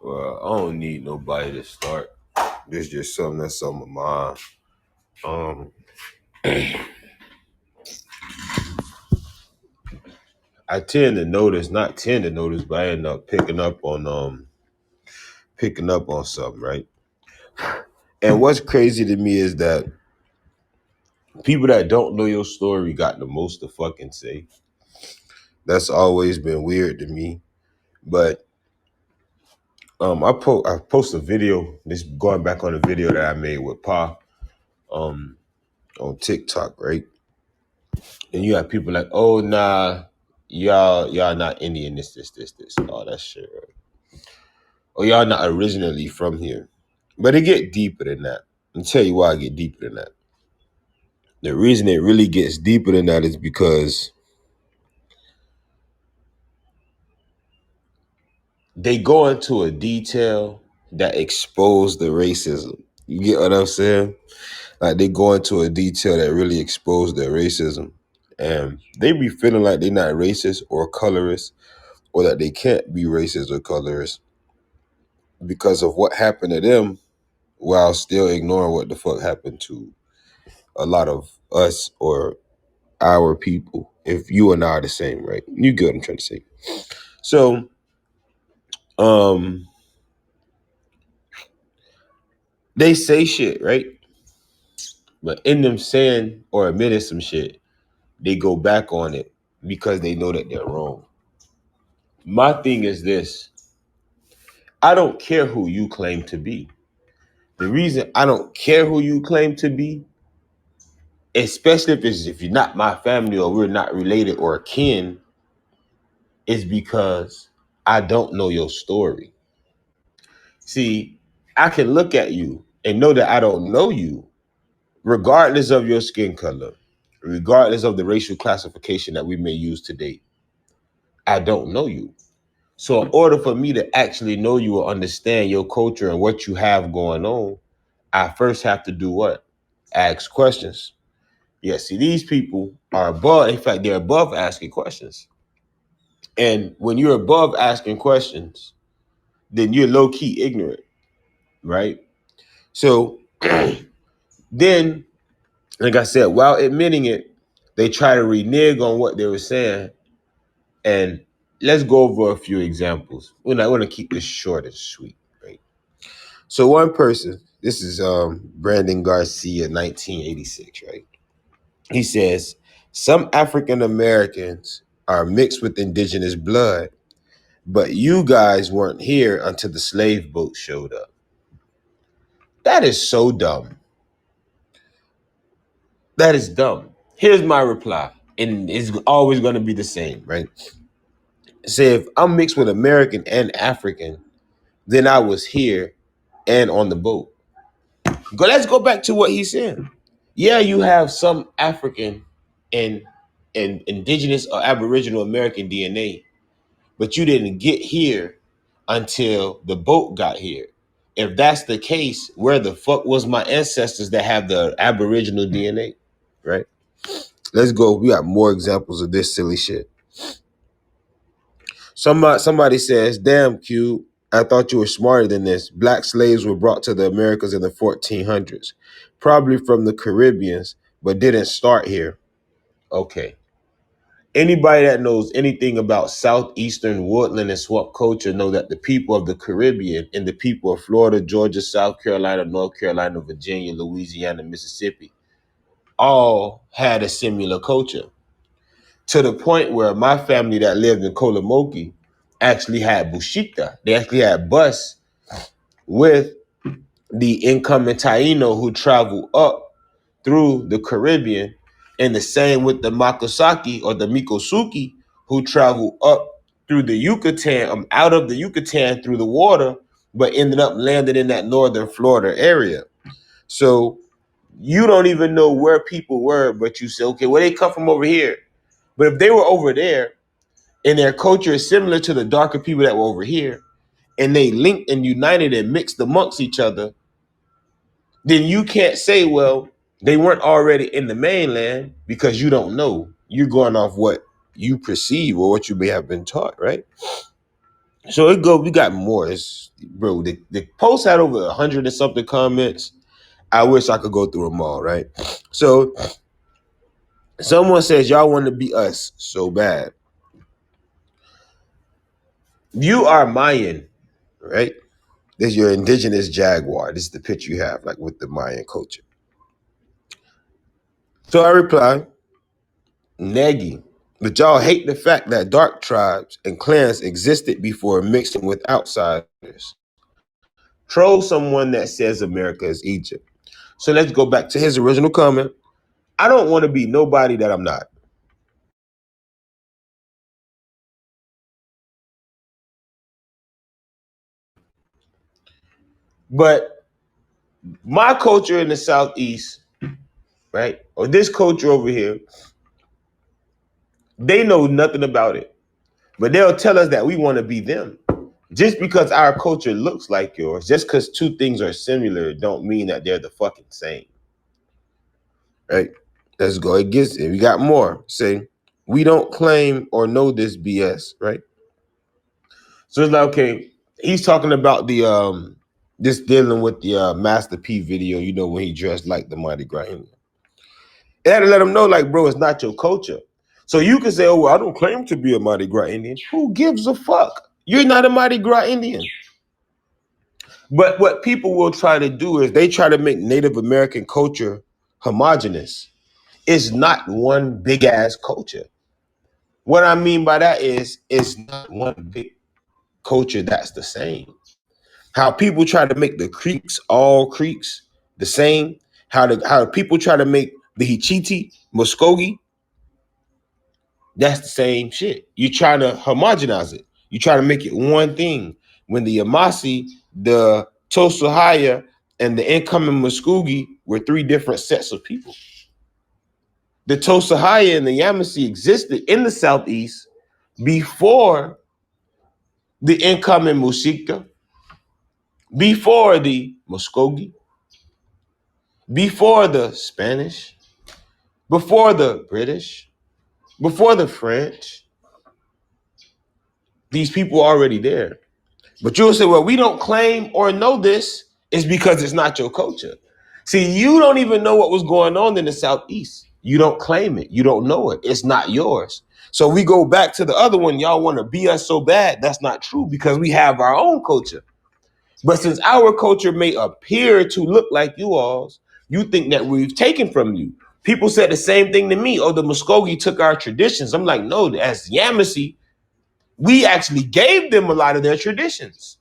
Well, I don't need nobody to start. This just something that's on my mind. Um, I tend to notice, not tend to notice, but I end up picking up on something, right? And what's crazy to me is that people that don't know your story got the most to fucking say. That's always been weird to me. But I post a video, this going back on a video that I made with Pa um on TikTok, right? And you have people like, oh nah, y'all not Indian, this, all that shit, right? Or y'all not originally from here. But it get deeper than that. I'll tell you why I get deeper than that. The reason it really gets deeper than that is because they go into a detail that expose the racism. You get what I'm saying? Like they go into a detail that really expose their racism. And they be feeling like they're not racist or colorist or that they can't be racist or colorist because of what happened to them while still ignoring what the fuck happened to a lot of us or our people. If you and I are the same, right? You get what I'm trying to say. So, um, they say shit, right? But in them saying or admitting some shit, they go back on it because they know that they're wrong. My thing is this: I don't care who you claim to be. The reason I don't care who you claim to be, especially if you're not my family or we're not related or kin, is because I don't know your story. See, I can look at you and know that I don't know you, regardless of your skin color, regardless of the racial classification that we may use today. I don't know you. So in order for me to actually know you or understand your culture and what you have going on, I first have to do what? Ask questions. Yeah, see, these people are above, in fact, they're above asking questions. And when you're above asking questions, then you're low key ignorant, right? So then, like I said, while admitting it, they try to renege on what they were saying. And let's go over a few examples. I want to keep this short and sweet, right? So one person, this is Brandon Garcia, 1986, right? He says, some African Americans are mixed with indigenous blood, but you guys weren't here until the slave boat showed up. That is so dumb. That is dumb. Here's my reply, and it's always going to be the same, right? Say if I'm mixed with American and African, then I was here and on the boat. Let's go back to what he said. Yeah, you have some African and indigenous or Aboriginal American DNA, but you didn't get here until the boat got here. If that's the case, where the fuck was my ancestors that have the Aboriginal DNA? Right? Let's go. We got more examples of this silly shit. Somebody says, damn, Q, I thought you were smarter than this. Black slaves were brought to the Americas in the 1400s, probably from the Caribbeans, but didn't start here. Okay. Anybody that knows anything about southeastern woodland and swamp culture know that the people of the Caribbean and the people of Florida, Georgia, South Carolina, North Carolina, Virginia, Louisiana, Mississippi all had a similar culture, to the point where my family that lived in Colomoki actually had bushita. They actually had bus with the incoming Taino who traveled up through the Caribbean, and the same with the Makosaki or the Mikosuki who traveled up through the Yucatan, out of the Yucatan through the water, but ended up landing in that northern Florida area. So you don't even know where people were, but you say, okay, well, they come from over here. But if they were over there and their culture is similar to the darker people that were over here, and they linked and united and mixed amongst each other, then you can't say, well, they weren't already in the mainland, because you don't know. You're going off what you perceive or what you may have been taught, right? So it go. We got more. It's, bro, the post had over 100 and something comments. I wish I could go through them all, right? So someone says y'all want to be us so bad. You are Mayan, right? This is your indigenous jaguar. This is the picture you have, like with the Mayan culture. So I reply, Negi, but y'all hate the fact that dark tribes and clans existed before mixing with outsiders. Troll someone that says America is Egypt. So let's go back to his original comment. I don't want to be nobody that I'm not. But my culture in the Southeast, right, or this culture over here, they know nothing about it. But they'll tell us that we want to be them. Just because our culture looks like yours, just because two things are similar, don't mean that they're the fucking same. Right? Let's go. It gets it. We got more. Say, we don't claim or know this BS, right? So it's like, okay, he's talking about the this dealing with the Master P video, you know, when he dressed like the Mighty Gras Indian. It had to let him know, like, bro, it's not your culture. So you can say, oh, well, I don't claim to be a Mighty Gras Indian. Who gives a fuck? You're not a Mighty Gras Indian. But what people will try to do is they try to make Native American culture homogenous. It's not one big ass culture. What I mean by that is it's not one big culture that's the same. How people try to make the Creeks, all Creeks, the same. How people try to make the Hichiti, Muskogee, that's the same shit. You try to homogenize it. You try to make it one thing. When the Yamasi, the Tosahaya, and the incoming Muskogee were three different sets of people. The Tosahaya and the Yamasi existed in the Southeast before the incoming Musikta, before the Muskogee, before the Spanish, before the British, before the French. These people are already there. But you'll say, well, we don't claim or know this is because it's not your culture. See, you don't even know what was going on in the Southeast. You don't claim it. You don't know it. It's not yours. So we go back to the other one. Y'all want to be us so bad. That's not true because we have our own culture. But since our culture may appear to look like you all's, you think that we've taken from you. People said the same thing to me. Oh, the Muskogee took our traditions. I'm like, no, as Yamasee, we actually gave them a lot of their traditions.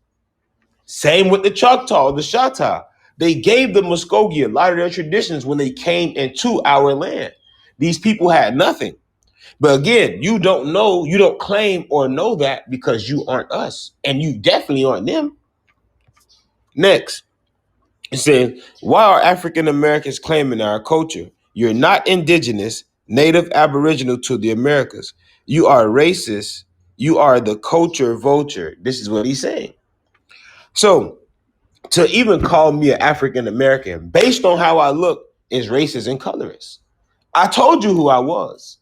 Same with the Choctaw, the Shatta. They gave the Muskogee a lot of their traditions when they came into our land. These people had nothing. But again, you don't know, you don't claim or know that because you aren't us. And you definitely aren't them. Next, it says, why are African Americans claiming our culture? You're not indigenous, native, aboriginal to the Americas. You are racist. You are the culture vulture. This is what he's saying. So to even call me an African American based on how I look is racist and colorist. I told you who I was.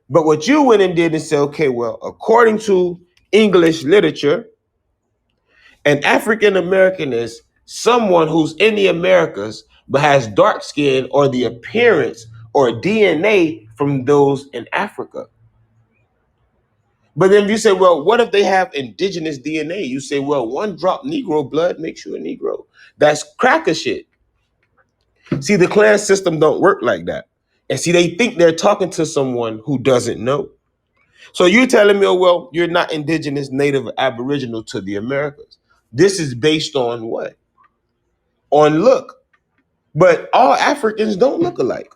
But what you went and did and said, okay, well, according to English literature, an African American is someone who's in the Americas but has dark skin or the appearance or DNA from those in Africa. But then you say, well, what if they have indigenous DNA? You say, well, one drop Negro blood makes you a Negro. That's cracker shit. See, the clan system don't work like that. And see, they think they're talking to someone who doesn't know. So you're telling me, oh, well, you're not indigenous, native, aboriginal to the Americas. This is based on what? On look. But all Africans don't look alike.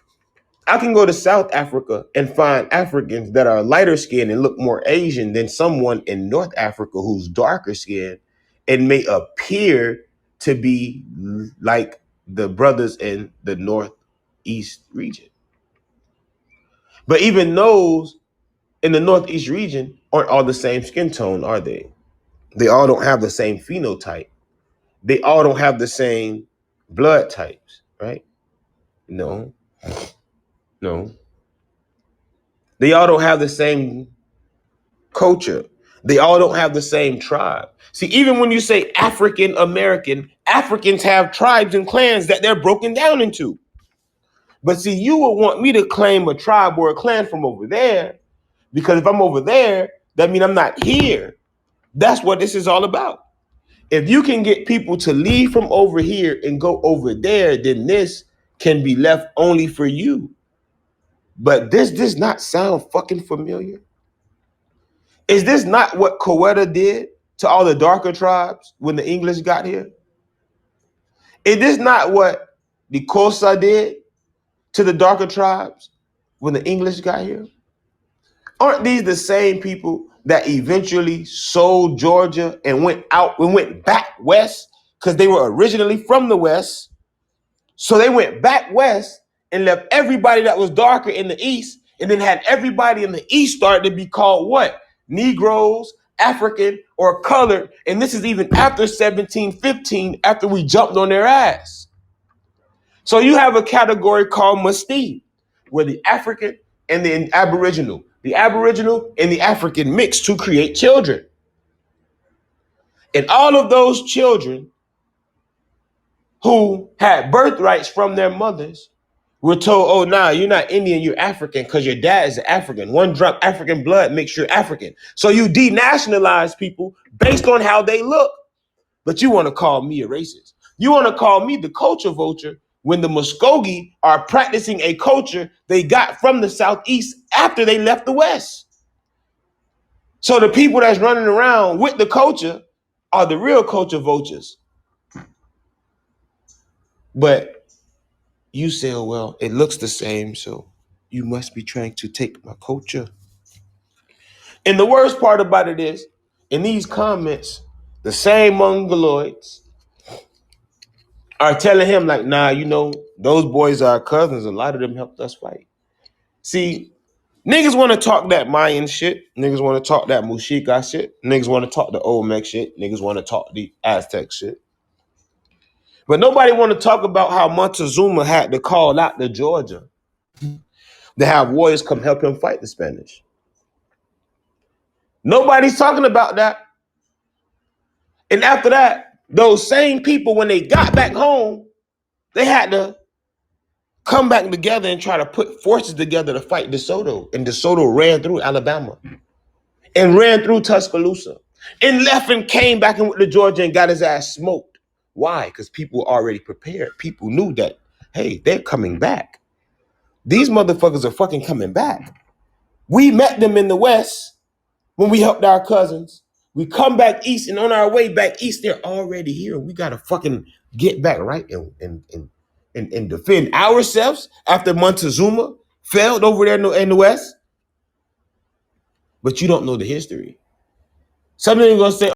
I can go to South Africa and find Africans that are lighter skinned and look more Asian than someone in North Africa who's darker skinned and may appear to be like the brothers in the Northeast region. But even those in the Northeast region aren't all the same skin tone, are they? They all don't have the same phenotype. They all don't have the same blood types, right? No, no. They all don't have the same culture. They all don't have the same tribe. See, even when you say African American, Africans have tribes and clans that they're broken down into. But see, you would want me to claim a tribe or a clan from over there, because if I'm over there, that means I'm not here. That's what this is all about. If you can get people to leave from over here and go over there, then this can be left only for you. But this does not sound fucking familiar. Is this not what Quetta did to all the darker tribes when the English got here? Is this not what the Kosa did to the darker tribes when the English got here? Aren't these the same people that eventually sold Georgia and went back west because they were originally from the west? So they went back west and left everybody that was darker in the east, and then had everybody in the east start to be called what? Negroes, African, or colored. And this is even after 1715, after we jumped on their ass. So you have a category called Musti, where the African and the Aboriginal and the African mix to create children. And all of those children who had birthrights from their mothers were told, oh, nah, you're not Indian, you're African because your dad is African. One drop African blood makes you African. So you denationalize people based on how they look. But you want to call me a racist. You want to call me the culture vulture when the Muskogee are practicing a culture they got from the Southeast after they left the West. So the people that's running around with the culture are the real culture vultures. But you say, oh, well, it looks the same, so you must be trying to take my culture. And the worst part about it is, in these comments, the same mongoloids are telling him like, nah, you know, those boys are our cousins. A lot of them helped us fight. See, niggas want to talk that Mayan shit. Niggas want to talk that Mushika shit. Niggas want to talk the Olmec shit. Niggas want to talk the Aztec shit. But nobody want to talk about how Montezuma had to call out to Georgia to have warriors come help him fight the Spanish. Nobody's talking about that. And after that, those same people, when they got back home, they had to come back together and try to put forces together to fight DeSoto. And DeSoto ran through Alabama and ran through Tuscaloosa and left and came back and went to Georgia and got his ass smoked. Why? Because people were already prepared. People knew that, hey, they're coming back. These motherfuckers are fucking coming back. We met them in the West when we helped our cousins. We come back east, and on our way back east, they're already here. We gotta fucking get back right and defend ourselves after Montezuma failed over there in the West. But you don't know the history. Some of them are gonna say,